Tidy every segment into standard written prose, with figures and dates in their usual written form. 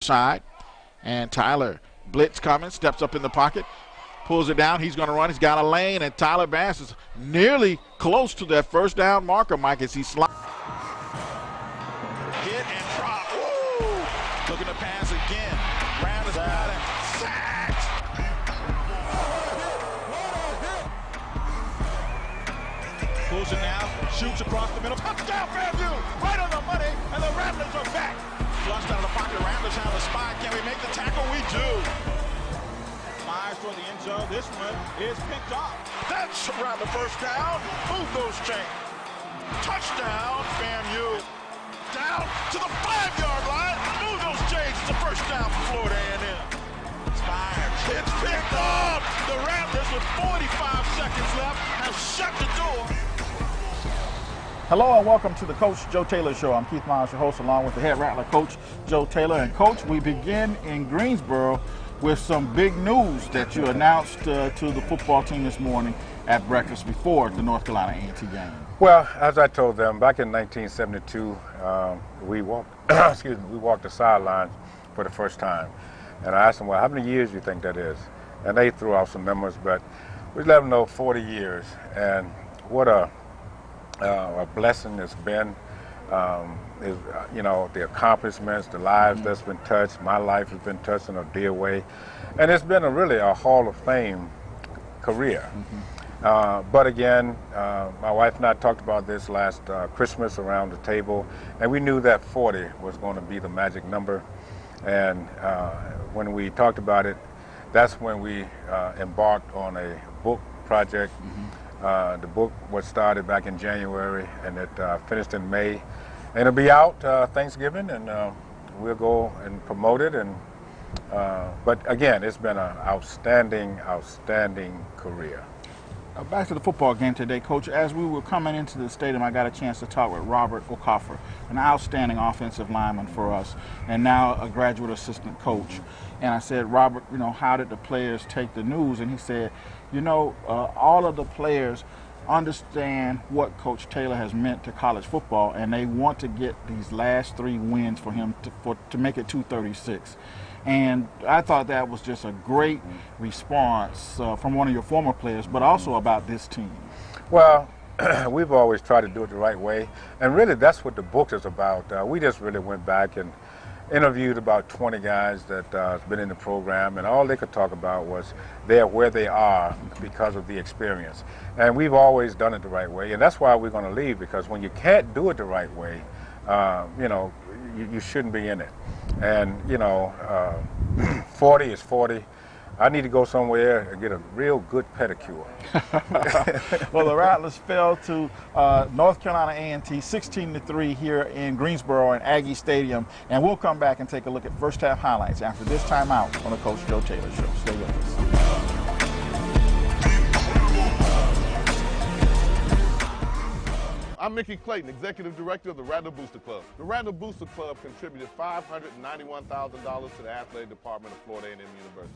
outside. And Tyler, blitz coming, steps up in the pocket, pulls it down. He's going to run. He's got a lane, and Tyler Bass is nearly close to that first down marker, Mike, as he slides. Hit and drop. Woo! Looking to pass again. Round is got it. Sacked. Pulls it now. Shoots across the middle. Touchdown, FAMU! Right on the money, and the Rattlers are back. Flushed out of the pocket. Rattlers have a spy. Can we make the tackle? We do. Fires toward the end zone. This one is picked off. That's around the first down. Move those chains. Touchdown, FAMU. Down to the 5-yard line. Move those chains. It's a first down for Florida A&M. It's picked off. The Rattlers with 45 seconds left have shut the door. Hello and welcome to the Coach Joe Taylor Show. I'm Keith Miles, your host, along with the head Rattler coach, Joe Taylor. And Coach, we begin in Greensboro with some big news that you announced to the football team this morning at breakfast before the North Carolina A&T game. Well, as I told them, back in 1972, we walked the sidelines for the first time. And I asked them, well, how many years do you think that is? And they threw out some numbers, but we let them know 40 years. And what a blessing it's been. The accomplishments, the lives that's been touched. My life has been touched in a dear way. And it's been really a Hall of Fame career. But again, my wife and I talked about this last Christmas around the table, and we knew that 40 was going to be the magic number. And when we talked about it, that's when we embarked on a book project. The book was started back in January, and it finished in May. And it'll be out Thanksgiving, and we'll go and promote it. And but again, it's been an outstanding career. Back to the football game today, Coach. As we were coming into the stadium, I got a chance to talk with Robert Okaffer, an outstanding offensive lineman for us, and now a graduate assistant coach. And I said, Robert, how did the players take the news? And he said, all of the players understand what Coach Taylor has meant to college football, and they want to get these last 3 wins for him to make it 236. And I thought that was just a great response from one of your former players, but also about this team. Well, we've always tried to do it the right way, and really that's what the book is about. We just really went back and interviewed about 20 guys that have been in the program, and all they could talk about was where they are because of the experience. And we've always done it the right way, and that's why we're going to leave, because when you can't do it the right way, you shouldn't be in it. And 40 is 40. I need to go somewhere and get a real good pedicure. Well, the Rattlers fell to North Carolina A&T 16-3 here in Greensboro and Aggie Stadium. And we'll come back and take a look at first half highlights after this timeout on the Coach Joe Taylor Show. Stay with us. I'm Mickey Clayton, Executive Director of the Rattler Booster Club. The Rattler Booster Club contributed $591,000 to the athletic department of Florida A&M University.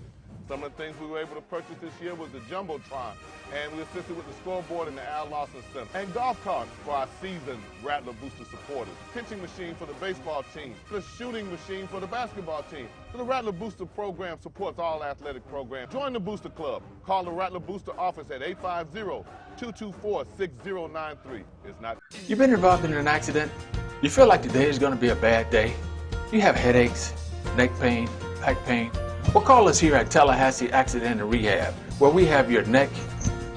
Some of the things we were able to purchase this year was the Jumbotron, and we assisted with the scoreboard and the Al Lawson Center, and golf carts for our seasoned Rattler Booster supporters, pitching machine for the baseball team, the shooting machine for the basketball team. So the Rattler Booster program supports all athletic programs. Join the Booster Club. Call the Rattler Booster office at 850-224-6093. It's not. You've been involved in an accident? You feel like today is going to be a bad day? You have headaches, neck pain, back pain? Well, call us here at Tallahassee Accident and Rehab, where we have your neck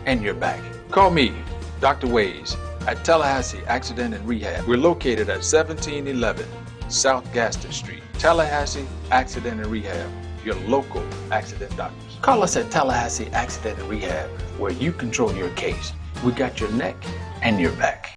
and your back. Call me, Dr. Ways, at Tallahassee Accident and Rehab. We're located at 1711 South Gaston Street. Tallahassee Accident and Rehab, your local accident doctors. Call us at Tallahassee Accident and Rehab, where you control your case. We got your neck and your back.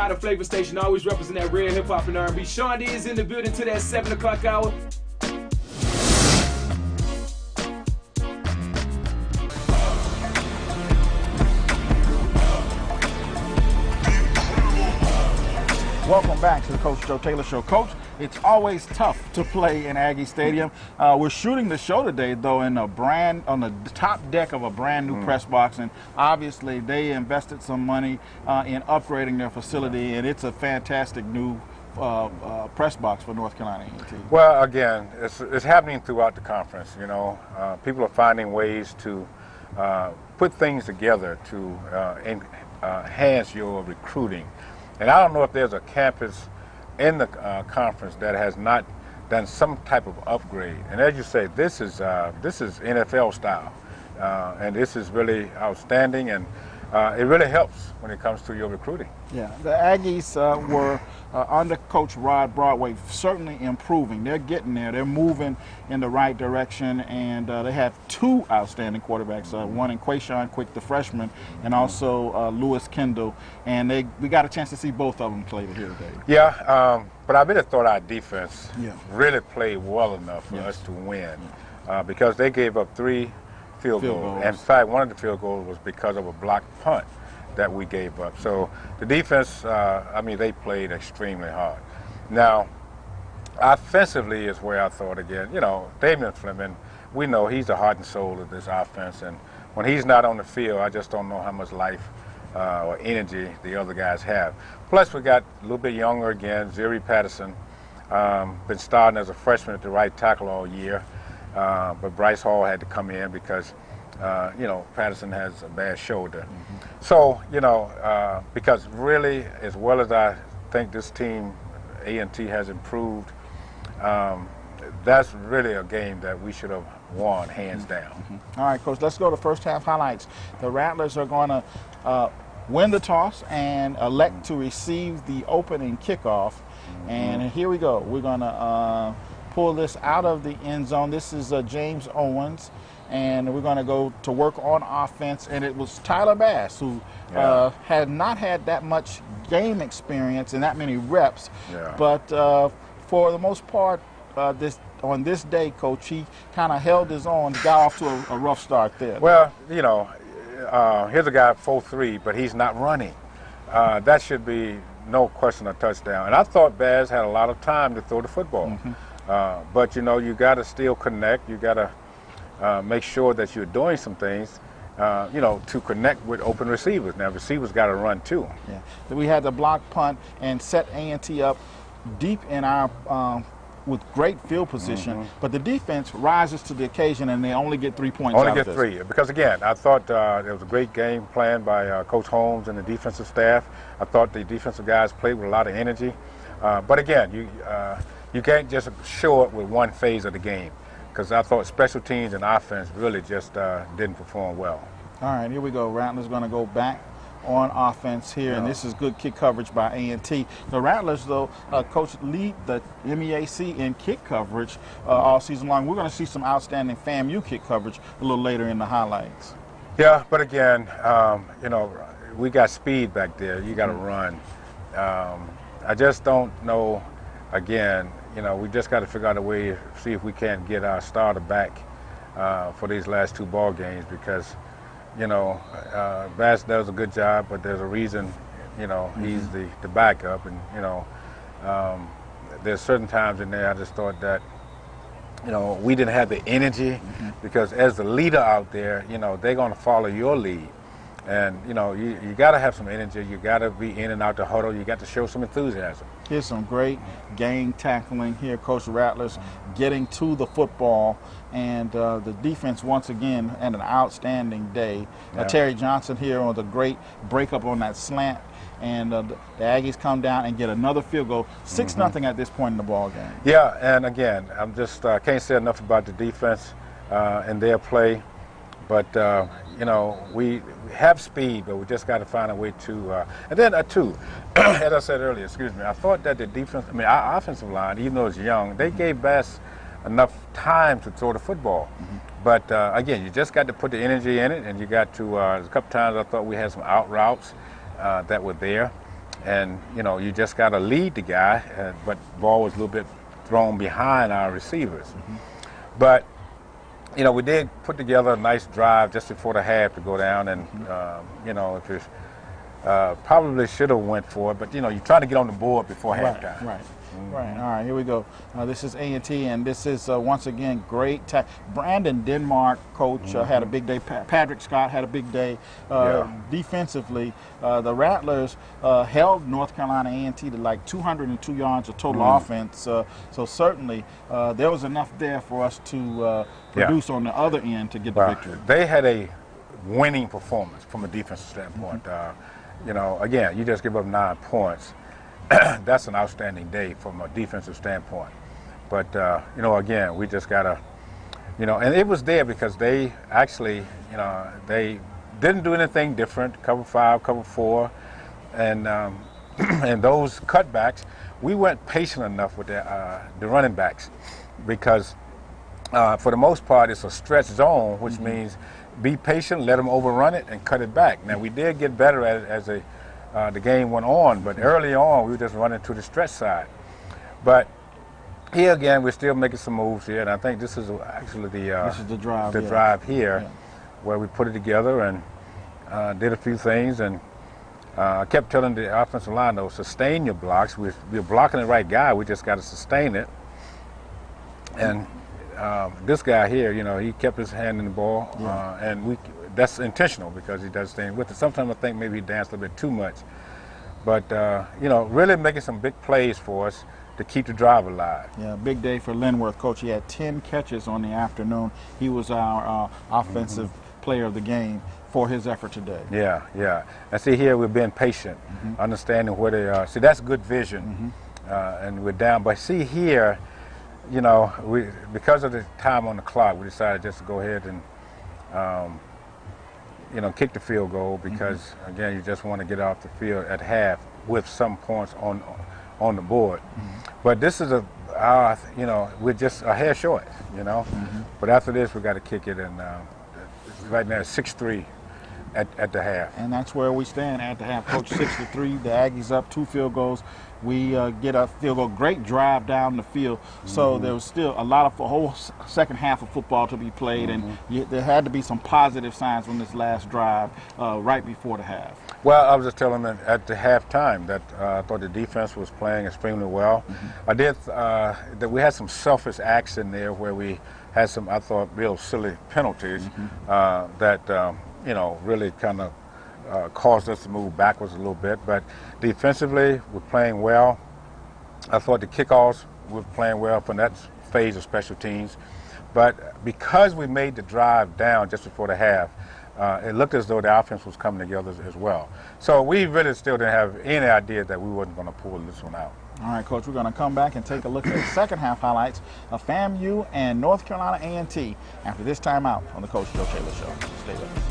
The Flavor Station always represent that real hip hop and R&B. Sean D is in the building to that 7 o'clock hour. Welcome back to the Coach Joe Taylor Show. Coach, it's always tough to play in Aggie Stadium. We're shooting the show today, though, on the top deck of a brand new press box, and obviously they invested some money in upgrading their facility, and it's a fantastic new press box for North Carolina A&T. Well, again, it's happening throughout the conference. You know, people are finding ways to put things together to enhance your recruiting. And I don't know if there's a campus in the conference that has not done some type of upgrade. And as you say, this is NFL style, and this is really outstanding, and it really helps when it comes to your recruiting. Yeah, the Aggies were under Coach Rod Broadway certainly improving. They're getting there. They're moving in the right direction, and they have two outstanding quarterbacks. One in Quayshawn Quick, the freshman, and also Lewis Kendall. And we got a chance to see both of them play here today. Yeah, but I really thought our defense really played well enough for us to win, because they gave up 3 field goals. In fact, one of the field goals was because of a blocked punt that we gave up. So the defense, they played extremely hard. Now, offensively is where I thought again, Damian Fleming, we know he's the heart and soul of this offense, and when he's not on the field, I just don't know how much life or energy the other guys have. Plus, we got a little bit younger again, Zuri Patterson, been starting as a freshman at the right tackle all year, but Bryce Hall had to come in because Patterson has a bad shoulder. So, because really, as well as I think this team, A&T, has improved, that's really a game that we should have won, hands down. All right, Coach, let's go to first half highlights. The Rattlers are going to win the toss and elect to receive the opening kickoff. And here we go. We're going to pull this out of the end zone. This is James Owens. And we're going to go to work on offense. And it was Tyler Bass, who had not had that much game experience and that many reps. But for the most part, on this day, Coach, he kind of held his own, got off to a rough start there. Well, here's a guy 4'3", but he's not running. That should be no question a touchdown. And I thought Bass had a lot of time to throw the football. But, you got to still connect. You got to make sure that you're doing some things, to connect with open receivers. Now, receivers got to run too. Yeah, we had the block punt and set A&T up deep in our with great field position, but the defense rises to the occasion and they only get 3 points. Only get 3, because again, I thought it was a great game planned by Coach Holmes and the defensive staff. I thought the defensive guys played with a lot of energy, but again, you can't just show it with one phase of the game, because I thought special teams and offense really just didn't perform well. All right, here we go. Rattlers going to go back on offense here, and this is good kick coverage by A&T. The Rattlers, though, Coach, lead the MEAC in kick coverage all season long. We're going to see some outstanding FAMU kick coverage a little later in the highlights. Yeah, but again, we got speed back there. You got to run. I just don't know, again, we just got to figure out a way to see if we can't get our starter back for these last 2 ball games, because, Bass does a good job, but there's a reason, he's the backup. And, there's certain times in there I just thought that, we didn't have the energy, because as the leader out there, they're going to follow your lead. And, you got to have some energy. You got to be in and out the huddle. You got to show some enthusiasm. Here's some great gang tackling here. Coach Rattlers getting to the football. And the defense, once again, had an outstanding day. Terry Johnson here on the great breakup on that slant. And the Aggies come down and get another field goal, 6-0 at this point in the ball game. Yeah, and again, I'm just can't say enough about the defense and their play. But, we have speed, but we just got to find a way to and then, too, as I said earlier, I thought that the defense, our offensive line, even though it's young, they gave Bass enough time to throw the football. But, again, you just got to put the energy in it, and you got to, a couple times I thought we had some out routes that were there. And, you just got to lead the guy, but the ball was a little bit thrown behind our receivers. But, we did put together a nice drive just before the half to go down, and, if Probably should have went for it, but you know, you're trying to get on the board before halftime. Right. Right. All right. Here we go. This is A&T, and this is once again great. Brandon Denmark, coach, had a big day. Patrick Scott had a big day. Defensively, the Rattlers held North Carolina A&T to like 202 yards of total offense. So certainly there was enough there for us to produce on the other end to get the victory. They had a winning performance from a defensive standpoint. You know, again, you just give up 9 points. That's an outstanding day from a defensive standpoint. But, you know, again, we just got to, you know, and it was there because they actually, you know, they didn't do anything different, cover 5, cover 4, and and those cutbacks, we weren't patient enough with the running backs because for the most part it's a stretch zone, which means be patient, let them overrun it, and cut it back. Now, we did get better at it as the game went on, but early on we were just running to the stretch side. But here again, we're still making some moves here, and I think this is actually the drive here, where we put it together and did a few things. And I kept telling the offensive line, though, sustain your blocks. We're blocking the right guy. We just got to sustain it. And this guy here, you know, he kept his hand in the ball, and that's intentional because he does things with it. Sometimes I think maybe he danced a little bit too much. But, you know, really making some big plays for us to keep the drive alive. Yeah, big day for Linworth, Coach. He had 10 catches on the afternoon. He was our offensive player of the game for his effort today. Yeah, yeah. And see here, we're being patient, understanding where they are. See, that's good vision, and we're down. But see here, you know, because of the time on the clock, we decided just to go ahead and, you know, kick the field goal because, again, you just want to get off the field at half with some points on the board. But this is you know, we're just a hair short, you know. But after this, we got to kick it, and right now it's 6-3 at the half. And that's where we stand at the half, Coach. 6-3. The Aggies up 2 field goals. We get a field goal, great drive down the field. So there was still a whole second half of football to be played, and there had to be some positive signs from this last drive right before the half. Well, I was just telling them at the halftime that I thought the defense was playing extremely well. I did that we had some selfish acts in there where we had some, I thought, real silly penalties that you know, really kind of caused us to move backwards a little bit. But defensively, we're playing well. I thought the kickoffs were playing well from that phase of special teams. But because we made the drive down just before the half, it looked as though the offense was coming together as well. So we really still didn't have any idea that we wasn't going to pull this one out. All right, Coach, we're going to come back and take a look at the second half highlights of FAMU and North Carolina A&T after this timeout on the Coach Joe Taylor Show. Stay with us.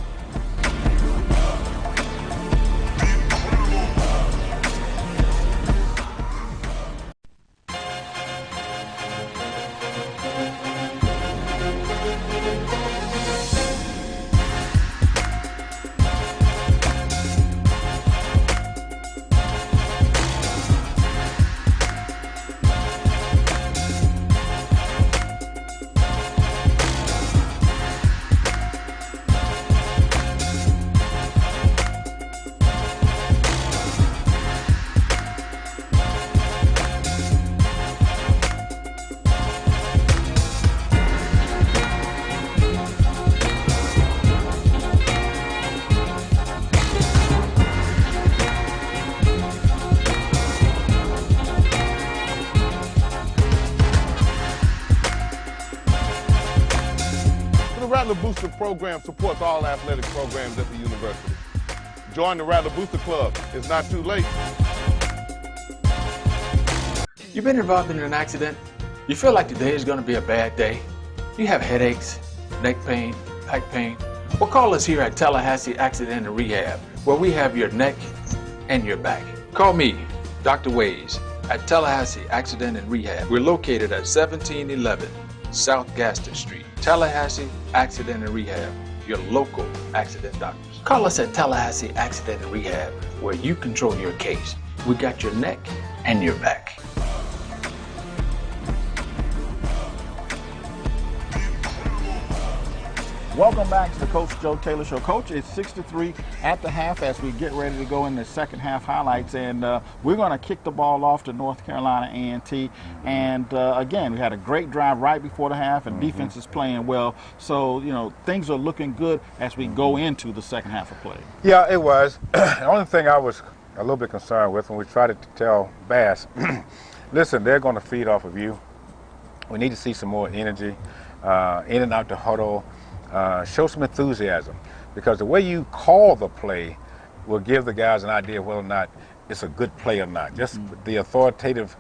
Rattler Booster program supports all athletic programs at the university. Join the Rattler Booster Club. It's not too late. You've been involved in an accident? You feel like today is going to be a bad day? You have headaches, neck pain, back pain? Well, call us here at Tallahassee Accident and Rehab, where we have your neck and your back. Call me, Dr. Ways, at Tallahassee Accident and Rehab. We're located at 1711 South Gaston Street. Tallahassee Accident and Rehab, your local accident doctors. Call us at Tallahassee Accident and Rehab, where you control your case. We got your neck and your back. Welcome back to the Coach Joe Taylor Show. Coach, it's 6-3 at the half as we get ready to go in the second half highlights, and we're going to kick the ball off to North Carolina A&T. And again, we had a great drive right before the half, and defense is playing well. So, you know, things are looking good as we go into the second half of play. Yeah, it was. The only thing I was a little bit concerned with when we tried to tell Bass, listen, they're going to feed off of you. We need to see some more energy in and out the huddle. Show some enthusiasm, because the way you call the play will give the guys an idea whether or not it's a good play or not. Just the authoritative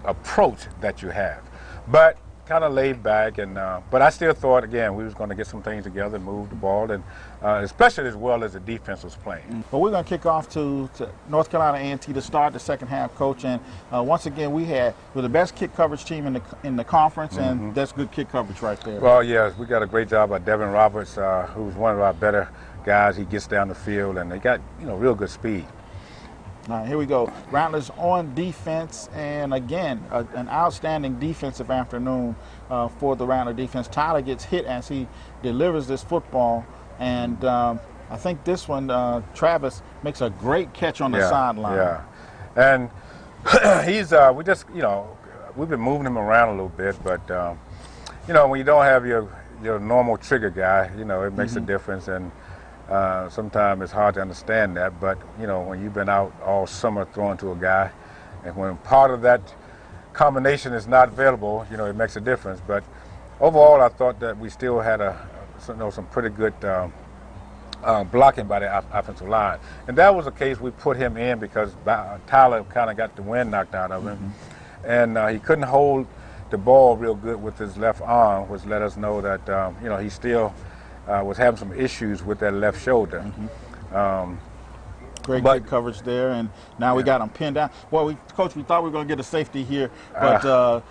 approach that you have. But kind of laid back, and but I still thought, again, we was going to get some things together and move the ball, and especially as well as the defense was playing. But we're going to kick off to North Carolina A&T to start the second half, Coach. And once again, we're the best kick coverage team in the conference, and that's good kick coverage right there. Well, yes, we got a great job by Devin Roberts, who's one of our better guys. He gets down the field, and they got, you know, real good speed. All right, here we go. Rattlers on defense, and again, an outstanding defensive afternoon for the Rattler defense. Tyler gets hit as he delivers this football, and I think this one, Travis makes a great catch on the sideline. Yeah, and he's we just, you know, we've been moving him around a little bit, but you know, when you don't have your normal trigger guy, you know, it makes a difference, and sometimes it's hard to understand that, but you know, when you've been out all summer throwing to a guy, and when part of that combination is not available, you know, it makes a difference. But overall, I thought that we still had some pretty good blocking by the offensive line, and that was the case. We put him in because Tyler kind of got the wind knocked out of him, and he couldn't hold the ball real good with his left arm, which let us know that you know, he still was having some issues with that left shoulder. Great kick coverage there, and now we got him pinned down. Well, Coach, we thought we were going to get a safety here, but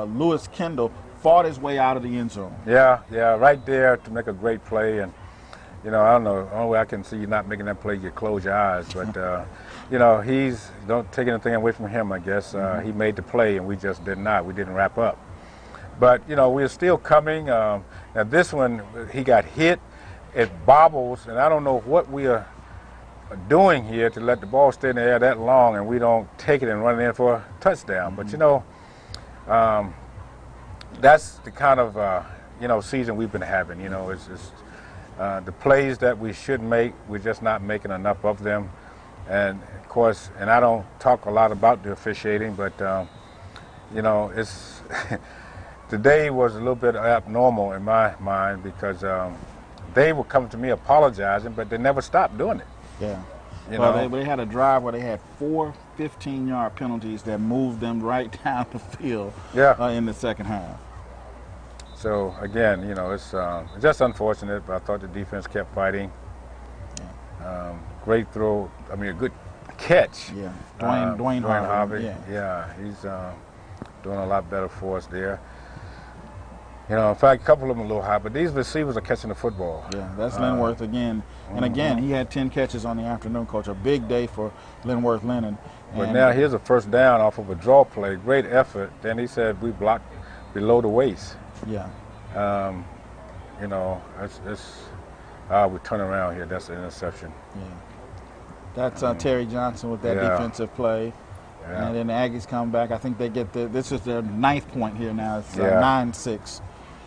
Lewis Kendall fought his way out of the end zone. Yeah, right there to make a great play. And you know, I don't know, the only way I can see you not making that play, you close your eyes. But you know, don't take anything away from him, I guess. He made the play, and we just did not. We didn't wrap up. But you know, we're still coming. Now this one, he got hit. It bobbles, and I don't know what we are doing here to let the ball stay in the air that long, and we don't take it and run it in for a touchdown. But you know, that's the kind of you know, season we've been having. You know, it's the plays that we should make, we're just not making enough of them. And of course, and I don't talk a lot about the officiating, but you know, it's today was a little bit abnormal in my mind, because they were coming to me apologizing, but they never stopped doing it. Yeah. You well, know? they had a drive where they had 4 15-yard penalties that moved them right down the field in the second half. So again, you know, it's just unfortunate, but I thought the defense kept fighting. Great throw. I mean, a good catch. Yeah. Dwayne Harvey. Yeah, he's doing a lot better for us there. You know, in fact, a couple of them a little high, but these receivers are catching the football. Yeah, that's Linworth again. And again, he had 10 catches on the afternoon, Coach. A big day for Linworth Lennon. But now here's a first down off of a draw play. Great effort. Then he said we blocked below the waist. Yeah. You know, we turn around here. That's an interception. Yeah. That's Terry Johnson with that defensive play. Yeah. And then the Aggies come back. I think they get this is their 9th point here now. It's 9-6.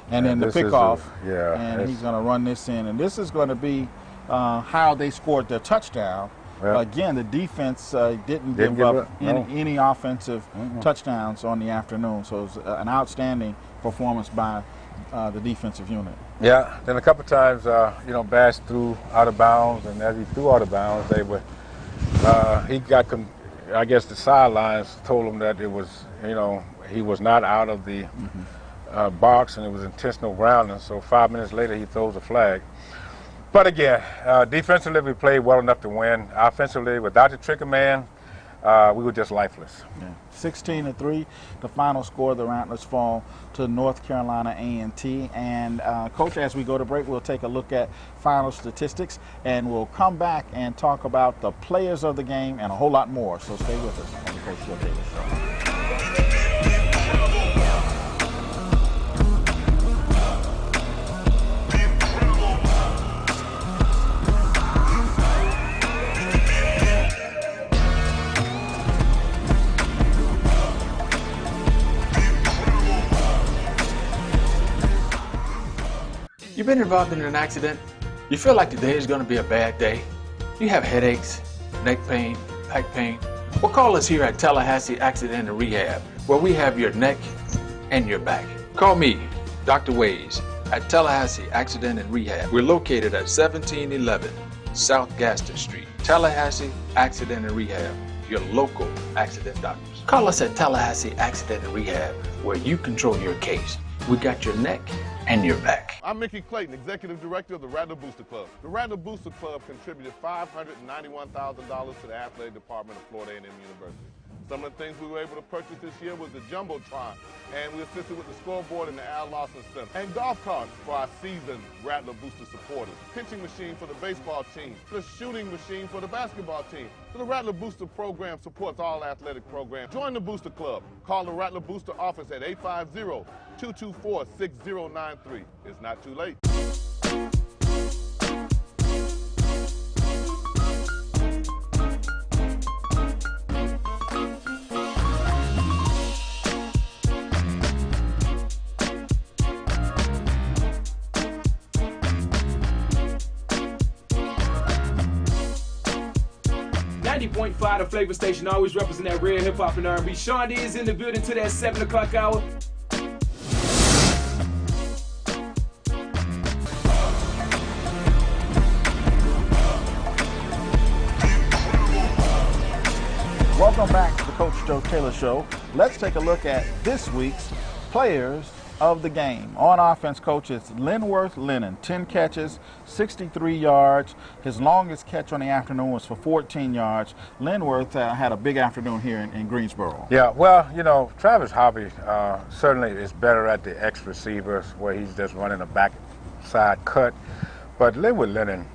And then the pickoff. And he's going to run this in. And this is going to be how they scored their touchdown. Well, again, the defense didn't give up any offensive touchdowns on the afternoon. So it was an outstanding performance by the defensive unit. Yeah. Then a couple of times, you know, Bass threw out of bounds, and as he threw out of bounds, they were he got. I guess the sidelines told him that it was, you know, he was not out of the box, and it was intentional grounding. So 5 minutes later, he throws a flag. But again, defensively, we played well enough to win. Offensively, without the trigger man, we were just lifeless. 16-3, the final score. The Rattlers fall to North Carolina A&T. And Coach, as we go to break, we'll take a look at final statistics, and we'll come back and talk about the players of the game and a whole lot more. So stay with us on the Coach Joe Taylor Show. You've been involved in an accident? You feel like today is going to be a bad day? You have headaches, neck pain, back pain? Well, call us here at Tallahassee Accident and Rehab, where we have your neck and your back. Call me, Dr. Ways, at Tallahassee Accident and Rehab. We're located at 1711 South Gaston Street. Tallahassee Accident and Rehab, your local accident doctors. Call us at Tallahassee Accident and Rehab, where you control your case. We got your neck and your back. I'm Mickey Clayton, Executive Director of the Rattler Booster Club. The Rattler Booster Club contributed $591,000 to the athletic department of Florida A&M University. Some of the things we were able to purchase this year was the Jumbotron, and we assisted with the scoreboard and the Al Lawson Center, and golf carts for our seasoned Rattler Booster supporters, pitching machine for the baseball team, the shooting machine for the basketball team. So the Rattler Booster program supports all athletic programs. Join the Booster Club. Call the Rattler Booster office at 850-224-6093. It's not too late. 90.5, the Flavor Station, always represent that real hip hop and R&B. Sean D is in the building to that 7 o'clock hour. Welcome back to the Coach Joe Taylor Show. Let's take a look at this week's players of the game. On offense, coach, it's Linworth Lennon, 10 catches, 63 yards. His longest catch on the afternoon was for 14 yards. Linworth had a big afternoon here in Greensboro. Yeah, well, you know, Travis Hobby certainly is better at the X receivers where he's just running a backside cut. But Linworth Lennon,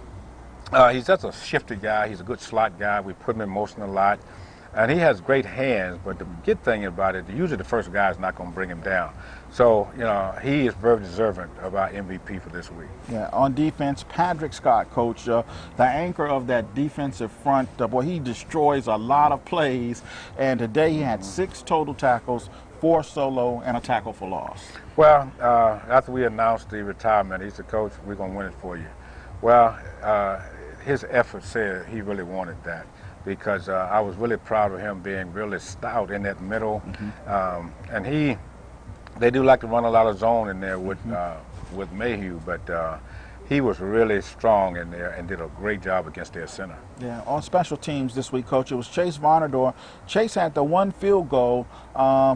he's just a shifty guy. He's a good slot guy. We put him in motion a lot. And he has great hands, but the good thing about it, usually the first guy is not going to bring him down. So, you know, he is very deserving of our MVP for this week. Yeah, on defense, Patrick Scott, coach, the anchor of that defensive front. Boy, he destroys a lot of plays. And today he had 6 total tackles, 4 solo, and a tackle for loss. Well, after we announced the retirement, he said, Coach, we're going to win it for you. Well, his effort said he really wanted that, because I was really proud of him being really stout in that middle. And they do like to run a lot of zone in there with Mayhew, but he was really strong in there and did a great job against their center. Yeah, on special teams this week, coach, it was Chase Vonador. Chase had the 1 field goal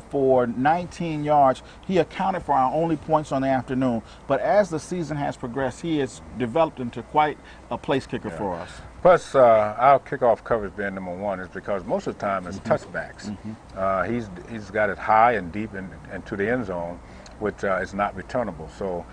for 19 yards. He accounted for our only points on the afternoon, but as the season has progressed, he has developed into quite a place kicker for us. Plus, our kickoff coverage being number 1 is because most of the time it's touchbacks. He's got it high and deep into the end zone, which is not returnable. So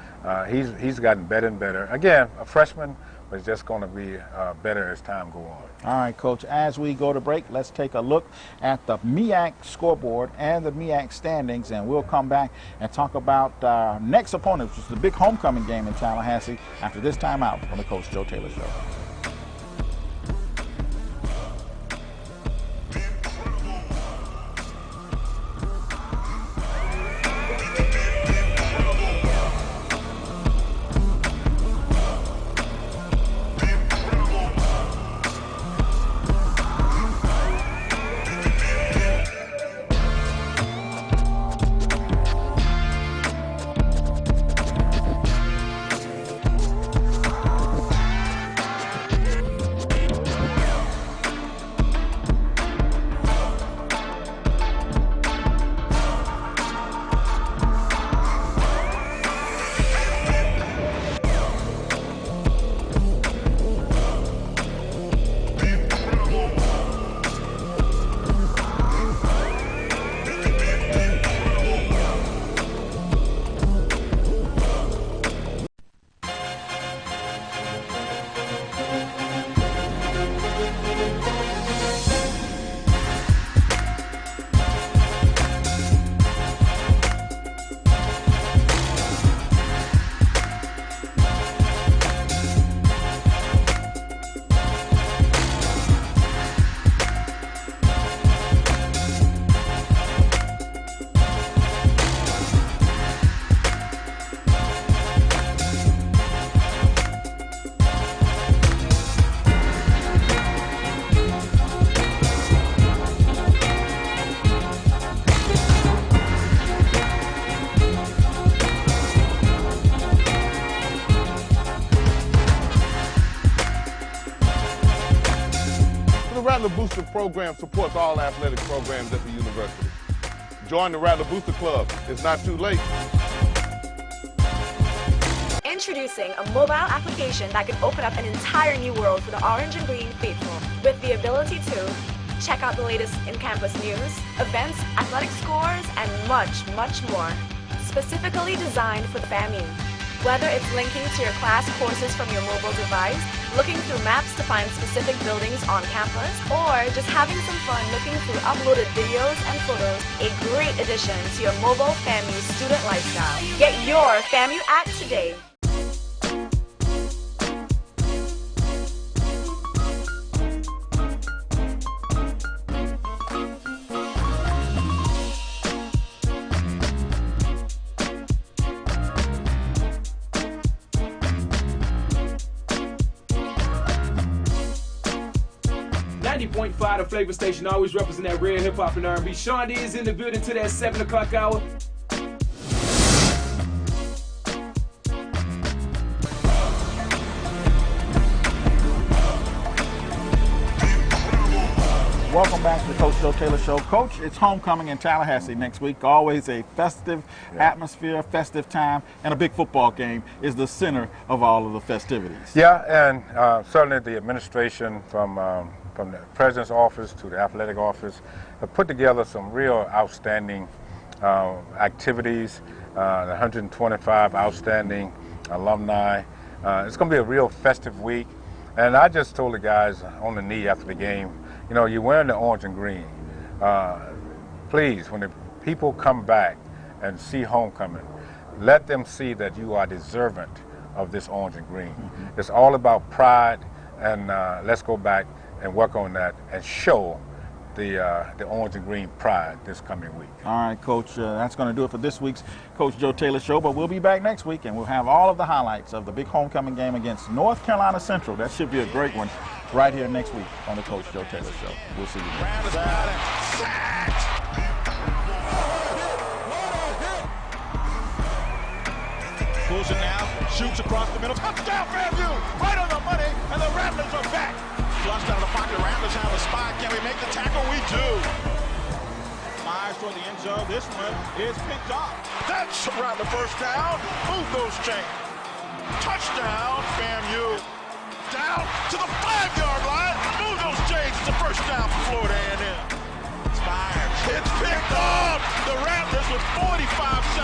he's gotten better and better. Again, a freshman, but it's just going to be better as time goes on. All right, Coach, as we go to break, let's take a look at the MEAC scoreboard and the MEAC standings, and we'll come back and talk about our next opponent, which is the big homecoming game in Tallahassee, after this time out on the Coach Joe Taylor Show. Rattler Booster program supports all athletic programs at the university. Join the Rattler Booster Club. It's not too late. Introducing a mobile application that can open up an entire new world for the orange and green faithful, with the ability to check out the latest in-campus news, events, athletic scores, and much, much more. Specifically designed for the FAMU. Whether it's linking to your class courses from your mobile device, looking through maps to find specific buildings on campus, or just having some fun looking through uploaded videos and photos, a great addition to your mobile FAMU student lifestyle. Get your FAMU app today. .5 the Flavor Station, always represent that real hip hop and R&B. Sean D is in the building to that 7 o'clock hour. Welcome back to the Coach Joe Taylor Show. Coach, it's homecoming in Tallahassee next week. Always a festive atmosphere, festive time, and a big football game is the center of all of the festivities. Yeah, and certainly the administration from the president's office to the athletic office have put together some real outstanding activities, 125 outstanding alumni. It's going to be a real festive week. And I just told the guys on the knee after the game, you know, you're wearing the orange and green. Please, when the people come back and see homecoming, let them see that you are deserving of this orange and green. Mm-hmm. It's all about pride, and let's go back and work on that and show the orange and green pride this coming week. All right, Coach, that's going to do it for this week's Coach Joe Taylor Show, but we'll be back next week and we'll have all of the highlights of the big homecoming game against North Carolina Central. That should be a great one right here next week on the Coach Joe Taylor Show. We'll see you then. Pulls it now, shoots across the middle, touchdown FAMU, right on the money, and the Rattlers are back. Flushed out of the pocket, Rattlers have a spot. Can we make the tackle? We do. Fires toward the end zone. This one is picked off. That's Rattler first down. Move those chains. Touchdown FAMU. Down to the 5-yard line. Move those chains. It's a first down for Florida A&M. It's fired. It's picked off. The Rattlers with 45 seconds.